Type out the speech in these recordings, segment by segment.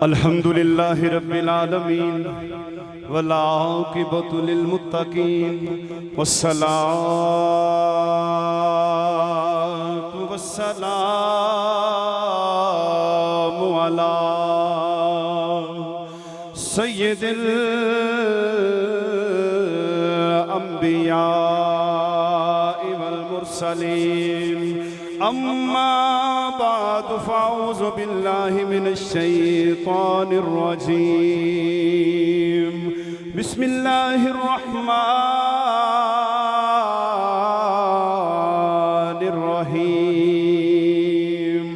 अल्हम्दुलिल्लाहि रब्बिल आलमीन वल आक़िबतु लिल मुत्तक़ीन वस्सलातु वस्सलामु अला सय्यिदिल अंबिया वल मुरसलीन अम्मा बाद फ़अऊज़ु बिल्लाहि मिनश शैतानिर रजीम बिस्मिल्लाहिर रहमानिर रहीम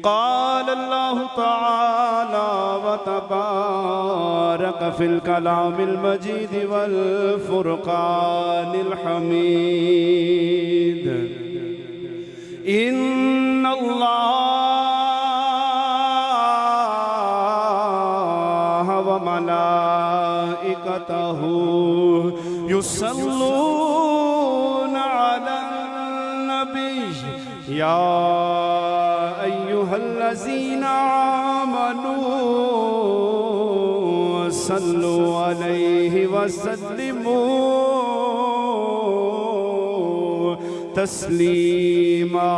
क़ाल अल्लाहु तआला व तबारक फ़िल कलामिल मजीद वल फ़ुरक़ानिल हमीद इन्नल्लाह व मलाइकतहु युसल्लूना अलन नबी या अय्युहल्लज़ीना आमनू सल्लु अलैहि वसल्लिमू तस्लीमा।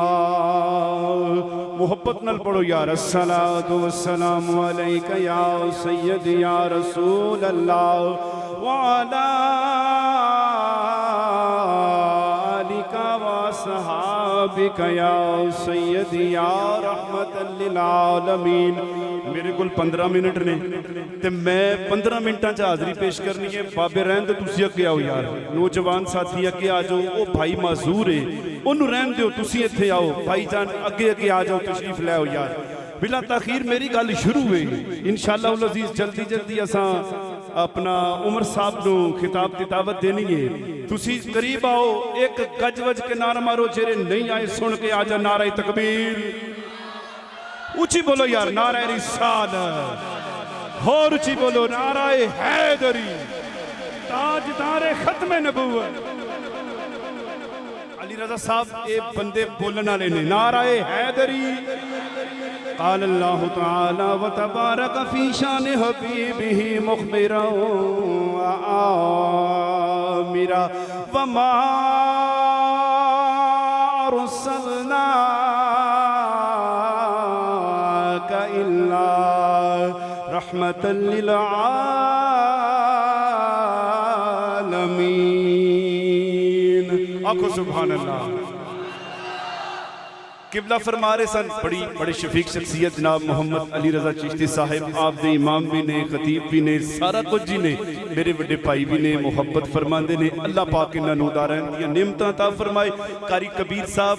मोहब्बत नल पढ़ो यार। अस्सलातु वस्सलामु अलैका या सय्यदी या रसूल अल्लाह व अला आलिका व सहाबिका या सय्यदी या रहमतल लिल आलमीन। मेरे को 15 मिनट ने ते मैं 15 मिनटा च हाज़री पेश करनी है। बाबे रहन दो, तुसी अगे आओ यार। नौजवान साथी अगे आ जाओ। वो भाई माजूर है, उन्होंने रहन दो, तुसी इत्थे आओ। भाई जान अगे अगे आ जाओ, तशरीफ ले आओ यार। बिला ताखीर मेरी गल शुरू हुई इंशाअल्लाह उल अजीज। जल्दी जल्दी असा अपना उमर साहब को खिताब की दावत देनी है। तुसी करीब आओ, एक गज वज के नारा मारो। जेरे नहीं आए सुन के आ जा नारा तकबीर। ऊंची बोलो यार नारा रिसालत। और ऊंची बोलो नारा हैदरी। ताजदार खत्म नबूवत अली रज़ा साहब ये बंदे बोलने वाले ने। नारा हैदरी। क़ाल अल्लाहु तआला व तबारक फ़ी शान हबीबिही मुख़बिरा व आमिरा व मा अरसलना रहमतल लिल आलमीन। आखो सुभान अल्लाह। किबला फरमा रहे सन बड़ी शफीक शख्सियत जनाब मोहम्मद अली रज़ा चिश्ती साहिब। आप दे इमाम भी ने, खतीब भी ने, सारा कुछ जी ने। मेरे बड़े भाई भी ने, मुहब्बत फरमाते ने। अल्लाह पाक इन्हां नूं दारां दी निमतां अता फरमाए। कारी कबीर साहब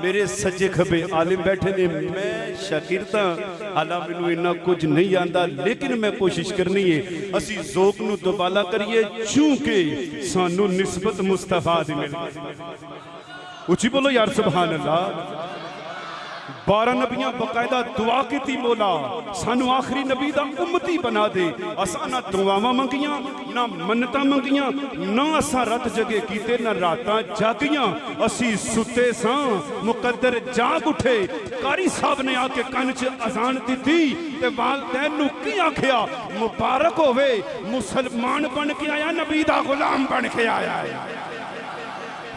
मेरे सज्जे खबे आलिम बैठे ने। मैं शागिर्द हां, हालां मैनूं इन्ना कुछ नहीं आंदा, लेकिन मैं कोशिश करनी है असी ज़ौक नूं दुबाला करिए, चूंकि सानूं निस्बत मुस्तफा दी मिल। उची बोलो यार सुभान अल्लाह। 12 नबियां बकायदा दुआ की मौला सानू आखिरी नबी दा उम्मती बना दे। असा ना दुआवां मंगियां, ना मन्नतां मंगियां, ना असा रत जगे कीते, ना रातां जागियां। असी सुते सां, मुकद्दर जाग उठे। कारी साहब ने आके कन च अजान दी ते वालदैन नू की आखिया मुबारक होवे, मुसलमान बन के आया, नबी दा गुलाम बन के आया।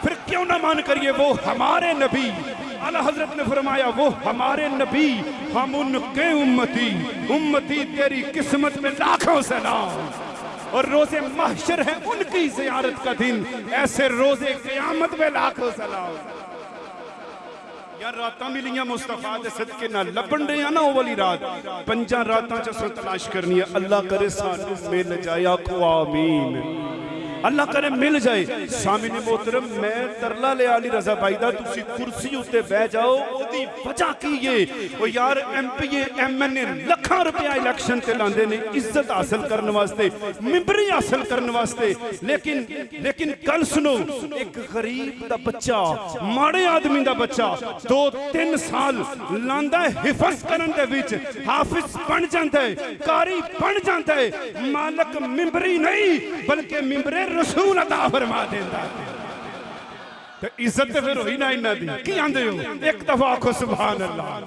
फिर क्यों ना मान करिए वो हमारे नबी। आला हजरत ने फरमाया वो हमारे नबी, हम उनके उम्मती। उम्मती तेरी किस्मत में लाखों सलाम। और रोजे महशर है उनकी ज़ियारत का दिन, ऐसे रोजे क़यामत में लाखों सलाम। यार रातां मिलियां मुस्तफा दे सदके ना लभण दे ना ओ वाली रात। 5 रातां च असां तलाश करनी है। अल्लाह करे सानू मिल जाए। आखो आमीन। अल्लाह करे मिल जाए। सामने मोहतरम मैं तरला ले अली रज़ा भाई दा, तुसी कुर्सी उत्ते बह जाओ। ओदी वजह की है ओ यार MPA MNA लाखां रुपया इलेक्शन ते लांदे ने इज्जत हासिल करने वास्ते, मिंबरी हासिल करने वास्ते। लेकिन कल सुनो, एक गरीब दा बच्चा, माड़े आदमी दा बच्चा 2-3 साल लांदा हिफज करन दे विच हाफिज बन जांदा है, कारी बन जांदा है। मालक मिंबरी नहीं बल्कि मिंबरे रसूल अता फरमा देंदा। तो इज्जत फिर होई ना इन्हां दी। की आंदे हो? एक दफा आखो सुभान अल्लाह।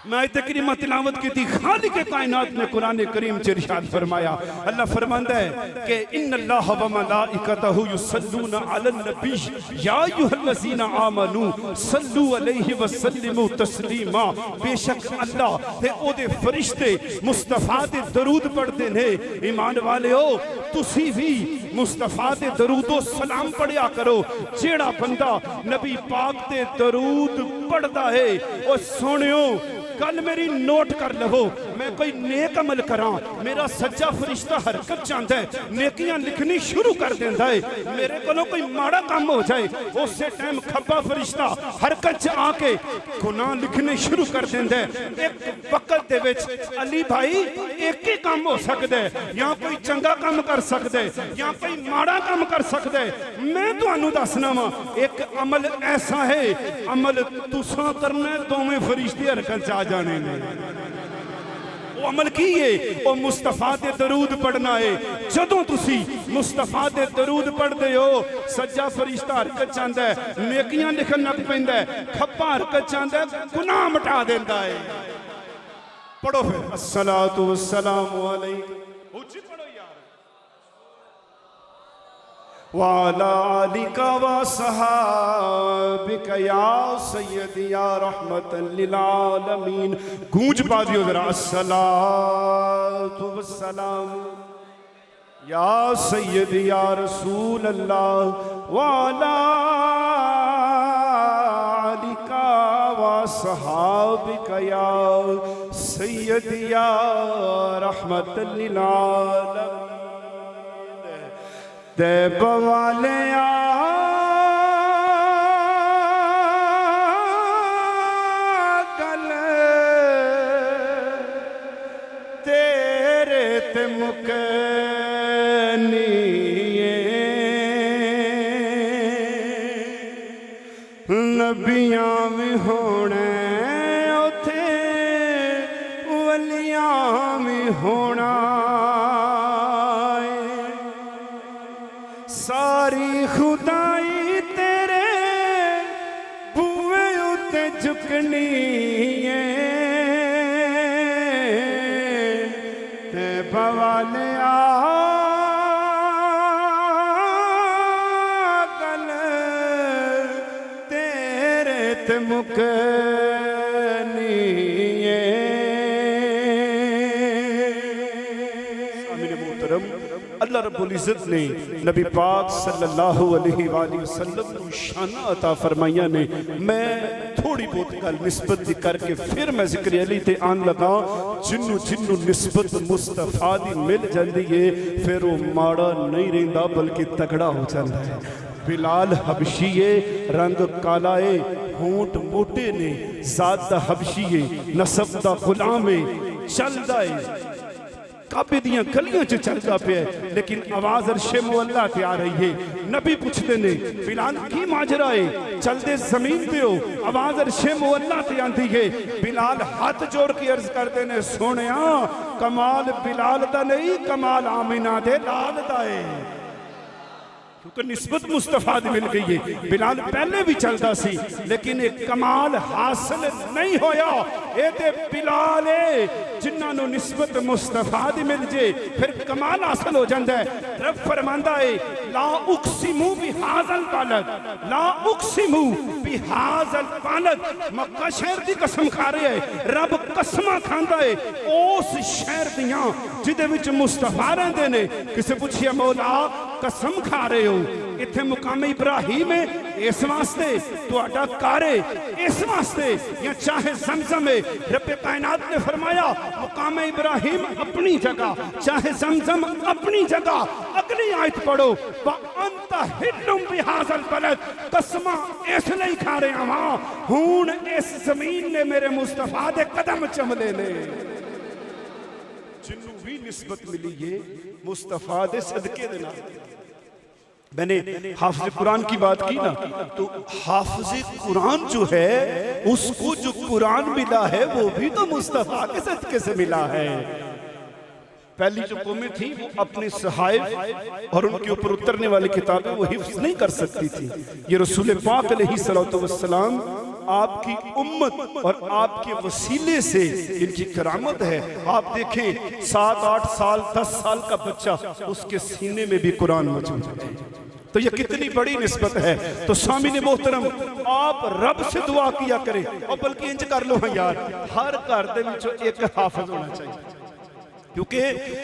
मैं आयत करीमा तिलावत की थी। खालिक कायनात ने कुरान करीम च इरशाद फरमाया, अल्लाह फरमांदा है कि इन्नल्लाह व मलाइकतहु युसल्लूना अलन नबी या अय्युहल्लज़ीना आमनू सल्लू अलैहि व सल्लिमू तस्लीमा। बेशक अल्लाह ते ओदे फरिश्ते मुस्तफा दे दरूद पढ़दे ने। ईमान वालेओ तुसी भी मुस्तफा दे दरूदो सलाम पढ़िया करो। जेड़ा बंदा नबी पाक दे दरूद पढ़दा है ओ सुनियो गल मेरी नोट कर लवो, मैं कोई नेक अमल करा, मेरा सच्चा फरिश्ता हरकत चाहता है, नेकियां लिखनी शुरू कर देता है। मेरे को कोई माड़ा काम हो जाए उस टाइम खब्बा फरिश्ता हरकत च आके गुनाह लिखने शुरू कर देता है। एक वक्त दे विच अली भाई एक ही काम हो सकता है, या कोई चंगा काम कर सकता है या कोई माड़ा काम कर सकता है। मैं तुहानू दसना वा एक अमल ऐसा है, अमल तुसा करना दोवें फरिश्ते हरकत च जाने ने। वो अमल की है वो मुस्तफा दे दरूद पढ़ना है। जदों तुसी मुस्तफा दे दरूद पढ़दे हो सज्जा फरिश्ता हरकत चाहता है, नेकियां लिखन लग पैंदा है, खब्बा हरकत चाहता है, गुनाह मिटा देता है। पढ़ो फिर अस्सलातु वस्सलामु अलैका, ऊंची पढ़ो यार। वाला आलिका व सहाबिका या सय्यदी या रहमतन लिल आलमीन। गूंज पा दियो जरा, अस्सलातु वस्सलाम या सय्यदी या रसूल अल्लाह वाला आलिका व सहाबिका या सय्यदी या रहमतन लिल आलमीन। तैब वाले गल तेरे ते मुकनी नबियां भी होने उथे वलियां भी होना। सारी खुदाई तेरे बूए उत्ते झुकनी है। ते बवाले गल तेरे ते मुकनी है। अल्लाह रब्बुल इज़्ज़त ने नबी पाक सल्लल्लाहु अलैहि वसल्लम को शाना अता फरमाइया ने। मैं थोड़ी बहुत गल निस्बत दी करके फिर मैं जिक्र अली ते आन लगा। जिन्नू जिन्नू निस्बत मुस्तफा दी मिल जाती है फिर वो माड़ा नहीं रहिंदा बल्कि तगड़ा हो जाता है। बिलाल हबशी है, रंग काला है, होंठ मोटे ने, जात दा हबशी है, नसब दा गुलाम है, चलदा है काबे दियां गलियां च चलदा पे, लेकिन आवाज अरशे मुअल्ला ते आ रही है। नबी पूछते ने बिलाल की माजरा है, चलते जमीन पे हो, आवाज अरशे मुअल्ला ते आंदी है। बिलाल हाथ जोड़ के अर्ज करते ने सोनिया कमाल बिलाल दा नहीं कमाल आमिना दे लाल दा है, क्योंकि निस्बत मुस्तफा दी मिल गई है। बिलाल पहले भी चलता सी लेकिन एक कमाल हासिल नहीं होया। ये ते बिलाल है जिन्होंने निस्बत मुस्तफा दी मिल जे फिर कमाल हासिल हो जाता है। रब फरमांदा है ला उक्सिमु बिहाज़ल बालद, ला उक्सिमु बिहाज़ल बालद। मक्का शहर की कसम खा रहे है, रब कसम खांदा है उस शहर दियां जिदे विच मुस्तफा रहंदे ने। किसे पूछिया मौला कसम खा रहे हो इत्थे मुकाम इब्राहिम है इस वास्ते, तुहाडा घर है इस वास्ते, या चाहे ज़मज़म है। रब कायनात ने फरमाया मुकाम इब्राहिम अपनी जगह, चाहे ज़मज़म अपनी जगह। अगली आयत पढ़ो व अंत हिल्लुम बिहाज़ल बलद, कसमा इसलिए खा रहे हां हुण इस जमीन ने मेरे मुस्तफा दे कदम चमले ने। जिन्नू भी निस्बत मिली है मुस्तफा दे सदके दे नाल। मैंने हाफिज कुरान की बात की ना, तो हाफिज कुरान जो है उसको जो कुरान मिला है वो भी तो मुस्तफा के सदके से मिला है। पहली जो कौमें थी वो अपने सहाइफ और उनके ऊपर उतरने वाली किताबें वो हिफ्ज नहीं कर सकती थी। ये रसूल पाक अलैहि सल्लल्लाहु अलैहि वसल्लम आपकी उम्मत और आपके वसीले से इनकी करामत है। आप देखें 7-8 साल 10 साल का बच्चा, उसके सीने में भी कुरान मौजूद है। तो ये कितनी बड़ी निस्बत है। तो सामने मोहतरम, आप रब से दुआ किया करें, और बल्कि इंज कर लो यार, हर घर दे विचों एक हाफिज होना चाहिए, क्योंकि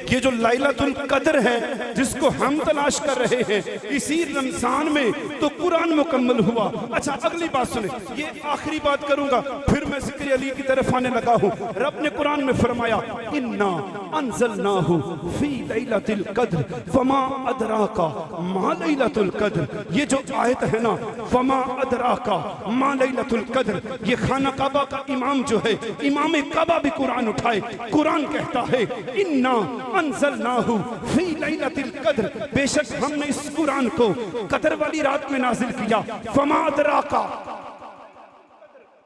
ये जो लैलतुल कद्र है जिसको हम तलाश कर रहे हैं इसी रमजान में, तो कुरान मुकम्मल हुआ। अच्छा अगली बात सुने, ये आखिरी बात करूंगा, फिर मैं ज़िक्र अली की तरफ आने लगा हूं। रब ने कुरान में फरमाया इन्ना अंज़लनाहु फी लैलतिल कद्र वमा अदराका मा लैलतुल कद्र। ये जो आयत है ना, वमा अदराका मा लैलतुल कद्र, ये खाना काबा का इमाम जो है, इमाम काबा भी कुरान उठाए, कुरान कहता है इन्ना अंज़लनाहु फी लैलतिल कद्र, बेशक हमने इस कुरान को कद्र वाली रात में नाजिल किया। वमा अदराका,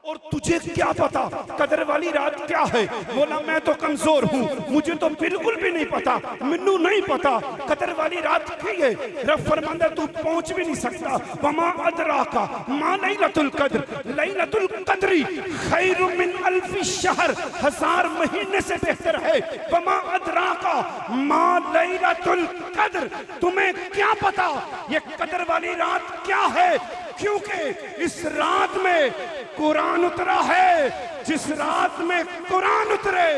और तुझे क्या पता कदर वाली रात क्या है? बोला मैं तो कमजोर हूँ, मुझे तो बिल्कुल भी नहीं पता, मैनू नहीं पता कदर वाली रात की है। रब फरमांदा तू पहुंच भी नहीं सकता। वमा अदराका मा लैलतुल कद्र, लैलतुल कद्री खैरुम मिन अल्फि शहर, 1000 महीने से बेहतर है। वमा अदराका मा लैलतुल कद्र, तुम्हें क्या पता ये कदर वाली रात क्या है? क्योंकि इस रात में कुरान उतरा है। जिस रात में कुरान उतरे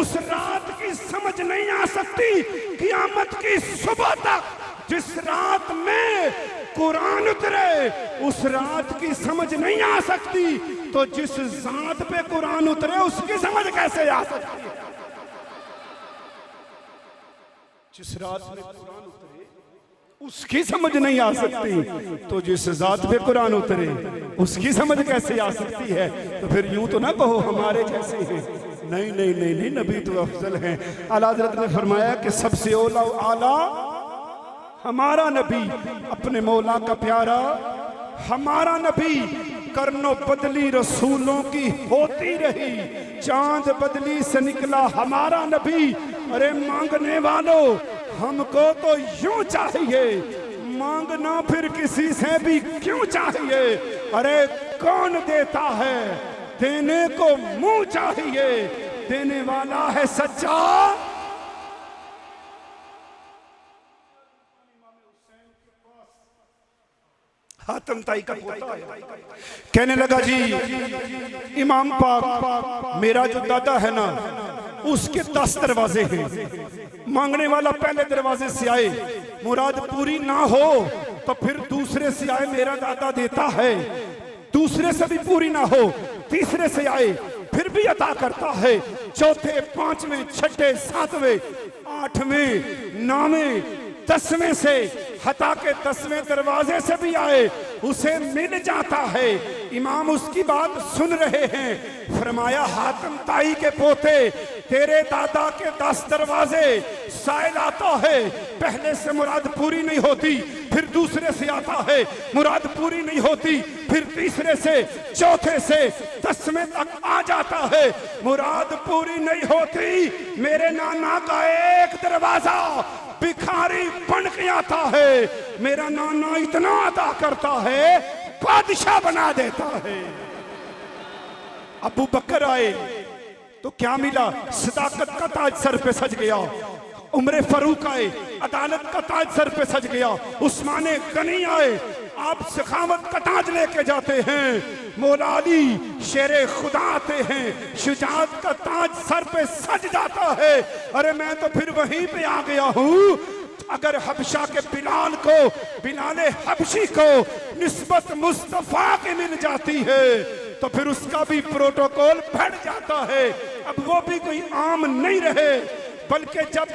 उस रात की समझ नहीं आ सकती क़यामत की सुबह तक। जिस रात में कुरान उतरे उस रात की समझ नहीं आ सकती, तो जिस जात पे कुरान उतरे उसकी समझ कैसे आ सकती है? जिस रात में कुरान उतरे उसकी समझ नहीं आ सकती, तो जिस जात पे कुरान उतरे उसकी समझ कैसे आ सकती है? तो फिर यूं तो ना कहो हमारे जैसे हैं। नहीं नहीं नहीं नहीं, नबी तो अफजल हैं। आला हज़रत ने फरमाया कि सबसे औला आला हमारा नबी, अपने मौला का प्यारा हमारा नबी। करनो बदली रसूलों की होती रही, चांद बदली से निकला हमारा नबी। अरे मांगने वालों, हमको तो यूं चाहिए, मांगना फिर किसी से भी क्यों चाहिए? अरे कौन देता है, देने को मुंह चाहिए, देने वाला है सच्चा। हातम ताई का पोता है, कहने लगा जी इमाम पाक, मेरा जो दादा है ना उसके 10 दरवाजे हैं। मांगने वाला पहले दरवाजे से आए, मुराद पूरी ना हो तो फिर दूसरे से आए, मेरा दादा देता है। दूसरे से भी पूरी ना हो, तीसरे से आए, फिर भी अता करता है। चौथे, पांचवें, छठे, सातवें, आठवें, नौवें, 10वें से हटा के 10वें दरवाजे से भी आए, उसे मिल जाता है। इमाम उसकी बात सुन रहे हैं। फरमाया हातिम ताई के पोते, तेरे दादा के 10 दरवाजे, साइल आता है, पहले से मुराद पूरी नहीं होती, फिर दूसरे से आता है, मुराद पूरी नहीं होती, फिर तीसरे से, चौथे से, 10वें तक आ जाता है, मुराद पूरी नहीं होती। मेरे नाना का एक दरवाजा भिखारी बन के आता है, मेरा नाना इतना अदा करता है बादशाह बना देता है। अबू बकर आए तो क्या मिला? सदाकत का ताज सर पे सज गया। उमर फारूक आए, अदालत का ताज सर पे सज गया। उस्मान गनी आए, आप सखावत का ताज लेके जाते हैं। मौला अली शेरे खुदा आते हैं, शुजाअत का ताज सर पे सज जाता है। अरे मैं तो फिर वहीं पे आ गया हूँ। अगर हबशा के बिलाल को, बिलाले हबशी को निस्बत मुस्तफा की मिल जाती है तो फिर उसका भी प्रोटोकॉल बढ़ जाता है। अब वो भी कोई आम नहीं रहे, बल्कि जब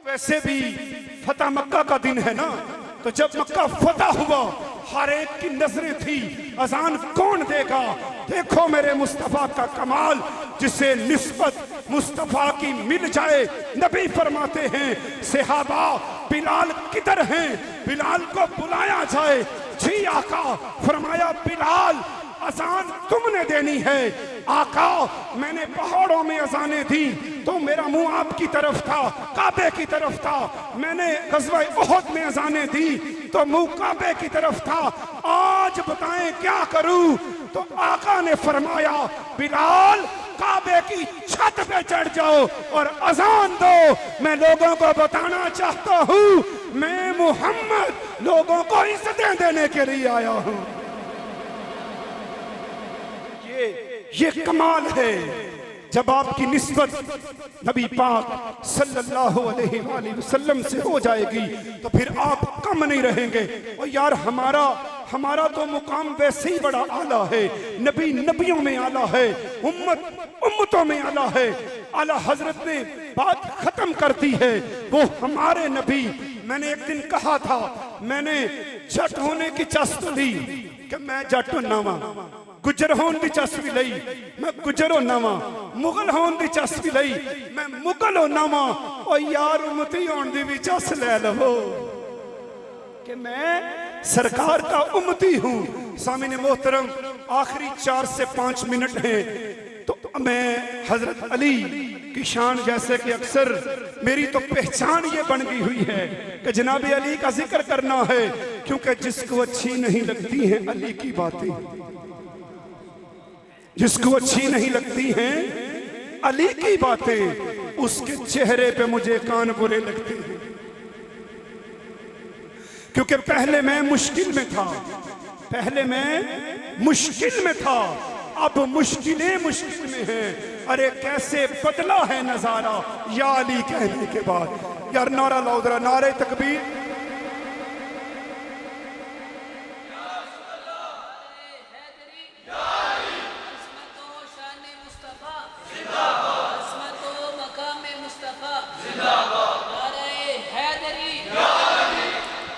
वैसे भी फतह मक्का का दिन है ना, तो जब मक्का फतह हुआ हर एक की नजरें थी, अजान कौन देगा? देखो मेरे मुस्तफा का कमाल, जिसे निस्बत मुस्तफा की मिल जाए। नबी फरमाते हैं सहाबा बिलाल किधर हैं? बिलाल को बुलाया जाए। जी आका। फरमाया बिलाल अजान तुमने देनी है। आका मैंने पहाड़ों में अजानें दी तो मेरा मुंह आपकी तरफ था, काबे की तरफ था। मैंने ग़ज़वा उहद में अजानें दी तो मुंह काबे की तरफ था। आज बताएं क्या करूं? तो आका ने फरमाया बिलाल काबे की छत पे चढ़ जाओ और अजान दो, मैं लोगों को बताना चाहता हूँ मैं मोहम्मद लोगों को इज्जतें देने के लिए आया हूँ। ये कमाल है जब आपकी निस्बत नबी पाक सल्लल्लाहु अलैहि वसल्लम से हो जाएगी तो फिर आप कम नहीं रहेंगे। और यार हमारा तो मुकाम वैसे ही बड़ा आला है, नबी नबियों में आला है, उम्मतों में आला है। आला हजरत ने बात खत्म कर दी है, वो हमारे नबी। मैंने एक दिन कहा था, मैंने जट होने की चस्प ली कि मैं जट नावा, गुजर होन दी चस्प भी लई मैं गुजर होना वा, मुगल होन दी चस्प भी लई मैं मुगल होना वा। और यार उम्मती होन दी भी चस ले लो कि मैं सरकार का उम्मती हूँ। सामने मोहतरम आखिरी 4 से 5 मिनट हैं तो मैं हजरत अली की शान, जैसे कि अक्सर मेरी तो पहचान ये बन गई हुई है कि जनाब अली का जिक्र करना है, क्योंकि जिसको अच्छी नहीं लगती हैं अली की बातें, जिसको अच्छी नहीं लगती हैं अली की बातें, उसके चेहरे पे मुझे कान बुरे लगते हैं। क्योंकि पहले मैं मुश्किल में था, अब मुश्किलें मुश्किल में हैं। अरे कैसे बदला है नजारा या अली कहने के बाद। यार नारा लाउदरा, नारे तकबीर,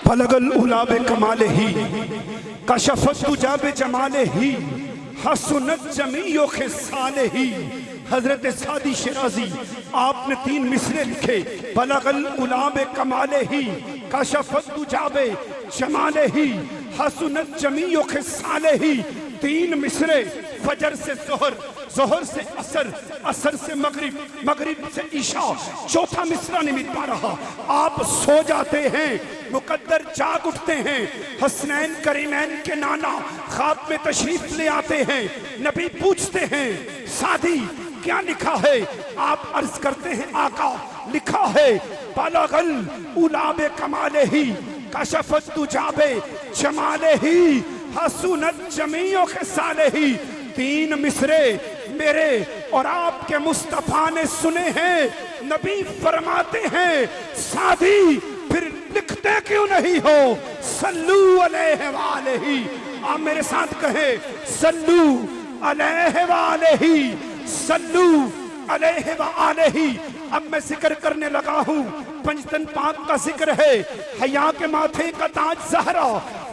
फलगल उलाबे कमाले ही कशफत तुजाबे जमाले ही हसनत जमीयो खिसाले ही। हजरत सादी शिराजी आपने 3 मिसरे लिखे, फलगल उलाबे कमाले ही कशफत तुजाबे जमाले ही हसनत जमीयो खिसाले ही। 3 मिसरे, फजर से जोहर, जोहर से असर, असर से मगरिब, मगरिब से ईशा। चौथा मिसरा नहीं मिल पा रहा। आप सो जाते हैं, मुकद्दर जाग उठते हैं, हसनैन करीमैन के नाना ख्वाब में तशरीफ ले आते हैं। नबी पूछते हैं सादी क्या लिखा है? आप अर्ज करते हैं आका लिखा है बलगल उलाबे कमाले ही कशफत तुजाबे जमाले ही हसनत जमीओ के साले ही। 3 मिसरे मेरे और आपके मुस्तफा ने सुने हैं। नबी फरमाते हैं सादी फिर लिखते क्यों नहीं हो? सल्लू अलैहि वालैहि। आप मेरे साथ कहे सल्लू अलैहि वालैहि, सल्लू अलैहि वालैहि। अब मैं जिक्र करने लगा हूँ, पंजतन पाक का जिक्र है, हया के माथे का ताज ज़हरा,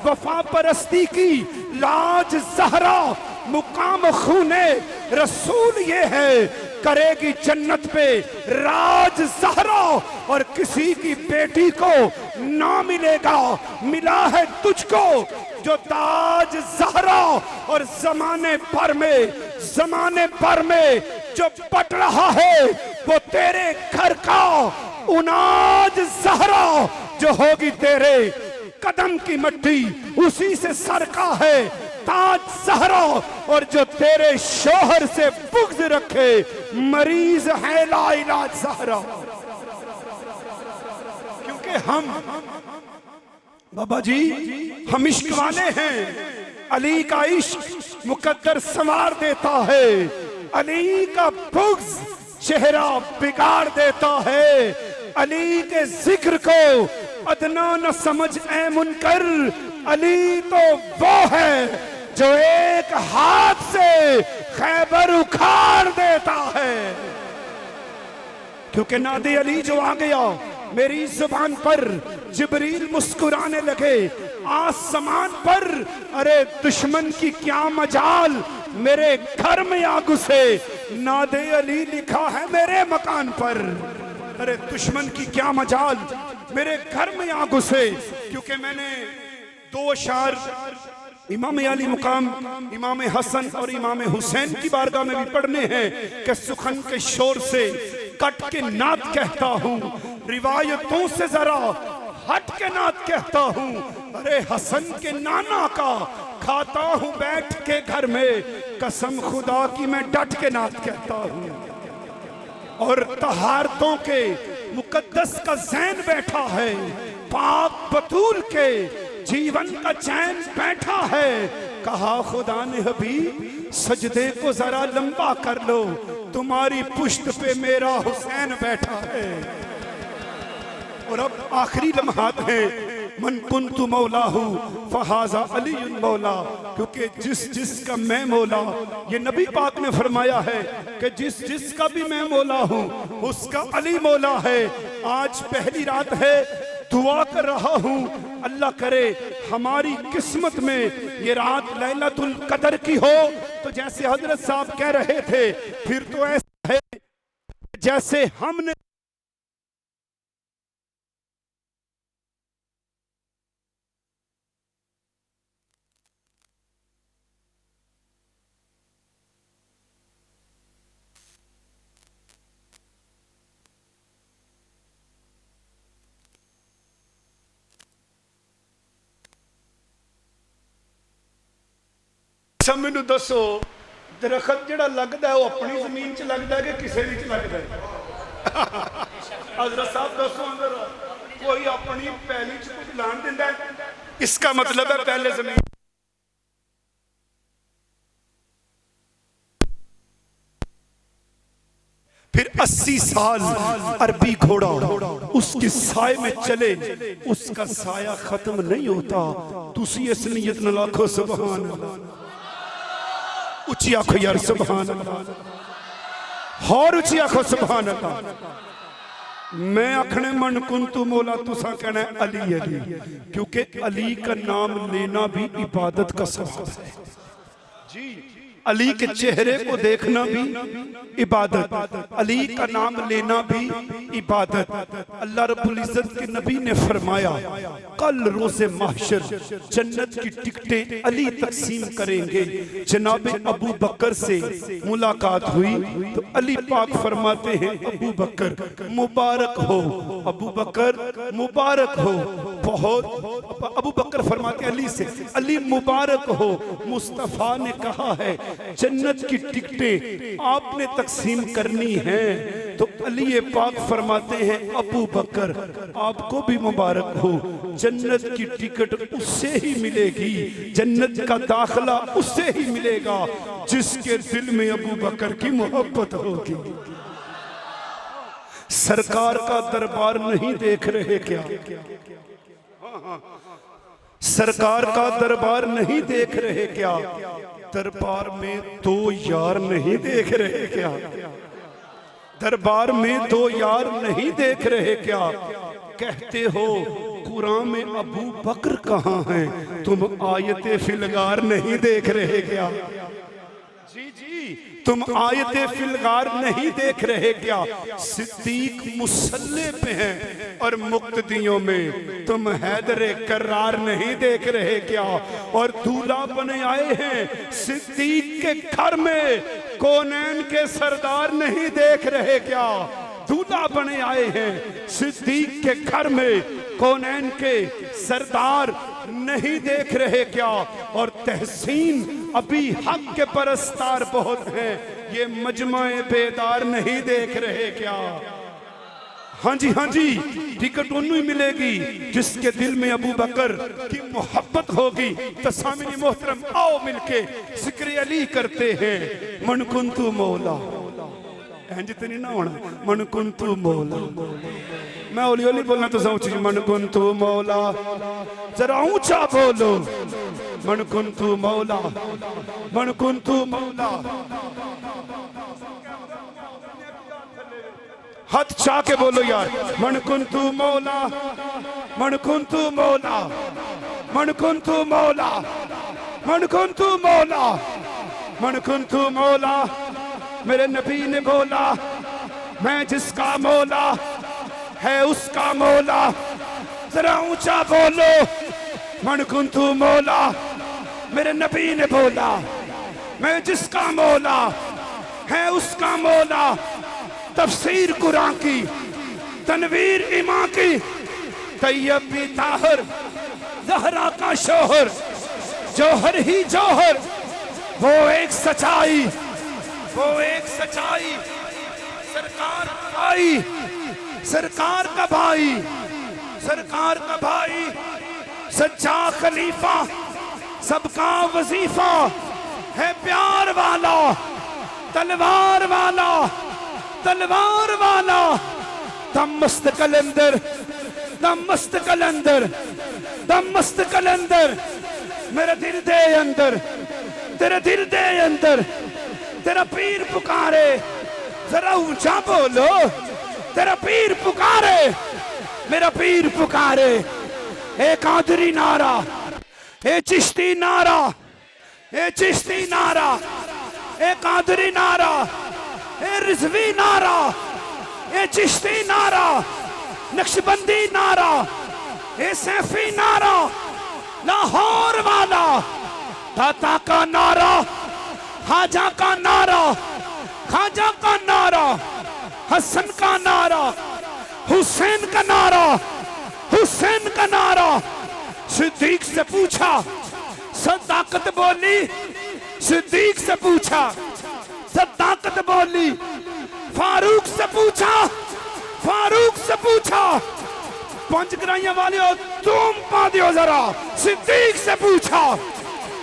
वफा परस्ती की लाज ज़हरा, मुकाम खूने रसूल ये है, करेगी जन्नत पे राज ज़हरा। और किसी की बेटी को ना मिलेगा, मिला है तुझको जो ताज ज़हरा। और जमाने भर में जो पट रहा है वो तेरे घर का उनाज ज़हरा, जो होगी तेरे कदम की मट्टी उसी से सर का है ताज ज़हरा। और जो तेरे शोहर से बुग़्ज़ रखे मरीज है ला इलाज ज़हरा। क्योंकि हम बाबा जी हम इश्क वाले हैं। अली का इश्क मुकद्दर संवार देता है, अली का बुग़्ज़ चेहरा बिगाड़ देता है। अली के जिक्र को अदना न समझ ऐ मुनकर, अली तो वो है जो एक हाथ से खैबर उखाड़ देता है। क्योंकि नादे अली जो आ गया मेरी जुबान पर, जिब्रील मुस्कुराने लगे आसमान पर। अरे दुश्मन की क्या मजाल मेरे घर में आ घुसे, नादे अली लिखा है मेरे मकान पर। अरे दुश्मन की क्या मजाल मेरे घर में आ घुसे। क्योंकि मैंने 2 अशार इमाम अली मुकाम इमाम हसन और इमाम हुसैन की बारगाह में भी पढ़ने हैं कि सुखन के शोर से कट के नात कहता हूँ, रिवायतों से जरा हट के नात कहता हूँ। अरे हसन के नाना का खाता हूँ बैठ के घर में, कसम खुदा की मैं डट के नात कहता हूँ। और तहारतों के मुकद्दस का ज़ैन बैठा है, पाक बतूल के जीवन का चैन बैठा है। कहा खुदा ने हबीब सजदे को जरा लंबा कर लो, तुम्हारी पुश्त पे मेरा हुसैन बैठा है। और अब आखिरी लम्हात है, मन कुन्तु मौला हूँ फहाजा अली मौला, क्योंकि जिस जिसका मैं मौला, ये नबी पाक ने फरमाया है कि जिस जिसका भी मैं मौला हूँ उसका अली मौला है। आज पहली रात है, दुआ कर रहा हूँ अल्लाह करे हमारी किस्मत में ये रात लैलतुल कदर की हो। तो जैसे हजरत साहब कह रहे थे, फिर तो ऐसा है जैसे हमने मैनू दसो दरखत जड़ा लगता है वो अपनी जमीन च लगता है कि किसी भी लगता है? हजरत साहब दसो, अंदर कोई अपनी पहली च कुछ लान दिंदा है? इसका मतलब है पहले जमीन। फिर 80 साल अरबी घोड़ा उसके साय में चले, उसका साया खत्म नहीं होता। तुसी इस नियत नाल आखो सुभान अल्लाह, उची आखो यार सुभान अल्लाह, और उची आखो सुभान अल्लाह। मैं आखने मन कुन्तु मौला, तुसा कहना अली अली, क्योंकि अली का नाम लेना भी इबादत का सबब है जी। अली के चेहरे को देखना भी इबादत, अली का नाम लेना भी इबादत। अल्लाह रब्बुल इज्जत के नबी ने फरमाया, कल रोज़े महशर जन्नत की टिकटें अली तकसीम करेंगे। जनाबे अबू बकर से मुलाकात हुई तो अली पाक फरमाते हैं, अबू बकर मुबारक हो, अबू बकर मुबारक हो। बहुत अबू बकर फरमाते अली से, अली मुबारक हो। मुस्तफ़ा ने कहा है जन्नत की टिकटें आपने तकसीम करनी है, तो अली पाक फरमाते हैं अबू बकर आपको भी मुबारक हो। जन्नत की टिकट उससे ही मिलेगी, जन्नत का दाखला उससे ही मिलेगा जिसके दिल में अबू बकर की मोहब्बत होगी। सरकार का दरबार नहीं देख रहे क्या? सरकार का दरबार नहीं देख रहे क्या? दरबार में दो यार नहीं देख रहे क्या? दरबार में दो यार नहीं देख रहे क्या? कहते हो कुरान में अबू बकर कहाँ हैं, तुम आयते फिलगार नहीं देख रहे क्या? जी जी, तुम आयते फिलगार नहीं देख रहे क्या? सिद्दीक मुसल्ले पे हैं और मुक्तदियों में तुम हैदरे करार नहीं देख रहे क्या? और दूल्हा बने आए हैं सिद्दीक के घर में, कौनैन के सरदार नहीं देख रहे क्या? दूल्हा बने आए हैं सिद्दीक के घर में, कौनैन के सरदार नहीं देख रहे क्या? और तहसीन अभी हक के परस्तार बहुत हैं, ये मजमाए बेदार नहीं देख रहे क्या? हाँ जी, टिकट उन्हें ही मिलेगी जिसके दिल में अबू बकर की मोहब्बत होगी। तो सामने मोहतरम आओ मिलके जिक्र अली करते हैं। मन कुन्तु मौला, जितनी ना होना, मन कुन्तु मौला। मैं ओली ओली बोलना तो सोची, मन कुन्तु मौला, जरा ऊंचा बोलो, मन कुन्तु मौला, मन कुन्तु मौला। हाथ चाह के बोलो यार, मन कुन्तु मौला, मन कुन्तु मौला, मन कुन्तु मौला, मन कुन्तु मौला, मन कुन्तु मौला। मेरे नबी ने बोला, मैं जिसका मौला है उसका मौला। जरा ऊंचा बोलो, मन कुन्तु मौला। मेरे नबी ने बोला, मैं जिसका मौला है उसका मौला। तफसीर कुरान की, तनवीर इमाम की, तैयब भी ताहिर, ज़हरा का शोहर, जौहर ही जौहर, वो एक सच्चाई, वो एक सच्चाई। सरकार का भाई, सरकार का भाई, सरकार का भाई, सच्चा खलीफा, सबका वजीफा है प्यार वाला, तलवार वाला, तलवार वाला। दम मस्त कलंदर, दम मस्त कलंदर, दम मस्त कलंदर। मेरे दिल दे अंदर, तेरे दिल दे अंदर तेरा पीर पुकारे। जरा ऊंचा बोलो, तेरा पीर पुकारे, मेरा पीर पुकारे। ए कादरी नारा, ए चिश्ती नारा, ए चिश्ती नारा, ए कादरी नारा, ए रिजवी नारा, ए चिश्ती नारा, नक्शबंदी नारा, ए सैफी नारा, लाहौर वाला, दाता का नारा, खाजा का नारा, खाजा का नारा, हसन का नारा, हुसैन का नारा, हुसैन का नारा। सिद्दीक से पूछा, सदाकत बोली, सिद्दीक से पूछा, सदाकत बोली। फारूक से पूछा, फारूक से पूछा। पंच ग्राहियां वाले हो तुम पा दियो जरा। सिद्दीक से पूछा,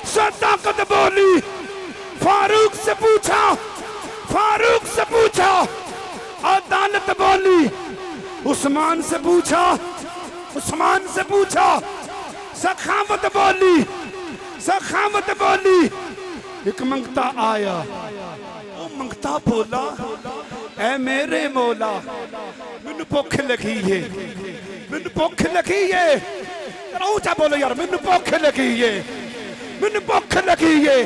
सदाकत बोली। फारूक से पूछा, फारूक से पूछा, अदालत बोली। उस्मान से पूछा, उस्मान से पूछा, सखावत बोली, सखावत बोली। एक मंगता आया, वो मंगता बोला, ऐ मेरे मौला मैनू भुख लगी है, मैनू भुख लगी है। ऊंचा बोलो यार, मैनू भुख लगी है, मैनू भुख लगी है।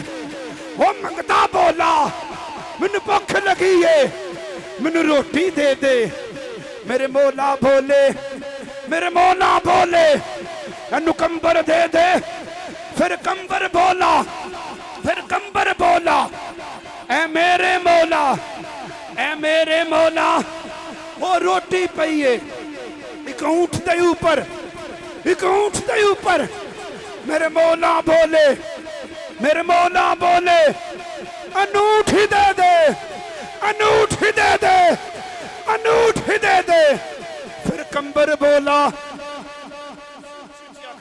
वो मंगता बोला, मैनू भुख लगी है, मैनू रोटी दे दे। मेरे मौला बोले, मेरे मौला बोले, मैनू कंबर दे दे। फिर कंबर बोला, फिर कंबर बोला, ऐ मेरे मौला, ऐ मेरे मौला। वो रोटी पई है एक ऊंट दे ऊपर, एक ऊंट दे ऊपर। मेरे मौला बोले, मेरे मौला बोले, अनूठी दे दे, अनूठी दे दे, अनूठी दे दे। फिर कंबर बोला,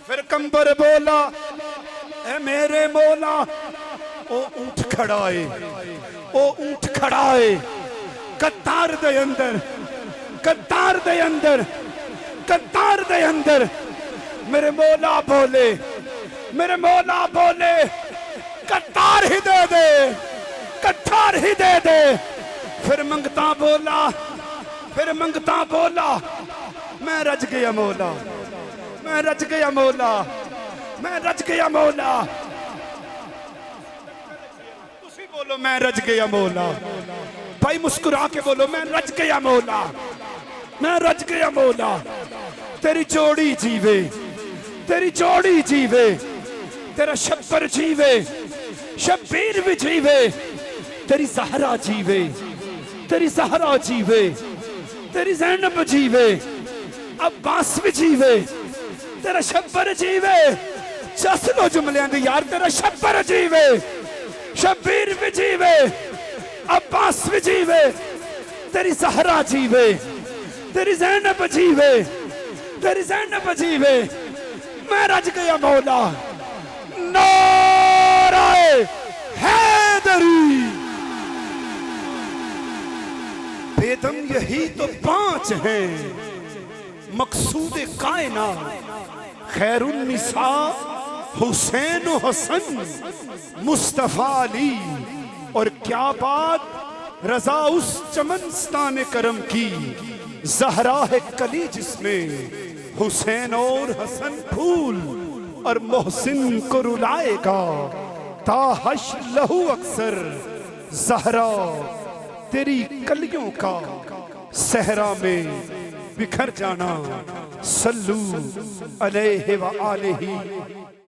फिर कंबर बोला, ऐ मेरे मौला। ओ ऊंट खड़ा है, ओ ऊंट खड़ा है कतार दे अंदर, कतार दे अंदर, कतार दे अंदर। मेरे मौला बोले, मेरे मौला बोले, कतार ही दे दे, कतार ही दे दे। फिर मंगता बोला, फिर मंगता बोला, मैं रज गया मौला, मैं रज गया मौला, मैं रज गया मौला। तुसी बोलो मैं रज गया मौला। भाई मुस्कुरा के बोलो मैं रज गया मौला, मैं रज गया मौला। तेरी जोड़ी जीवे, तेरी जोड़ी जीवे, तेरा शब्बर जीवे, शब्बीर भी जीवे। तेरी ज़हरा जीवे, तेरी ज़हरा जीवे, तेरी ज़ैनब जीवे, अब्बास भी जीवे, तेरा शब्बर जीवे। चस लो जुमलियां दी यार, तेरा शब्बर जीवे, शब्बीर भी जीवे, अब्बास भी जीवे, तेरी ज़हरा जीवे, तेरी ज़ैनब जीवे, तेरी ज़ैनब जीवे। मैं रज गया मौला। नाराए हैदरी। बेदम यही तो 5 हैं मकसूद कायनात, खैरुन्निसा, हुसैन हसन, मुस्तफा अली। और क्या बात रजा उस चमनस्तान करम की, ज़हरा है कली जिसमें हुसैन और हसन फूल। और मोहसिन को रुलाएगा ताहश लहू अक्सर, ज़हरा तेरी कलियों का सहरा में बिखर जाना। सल्लू अलैहि व आलिही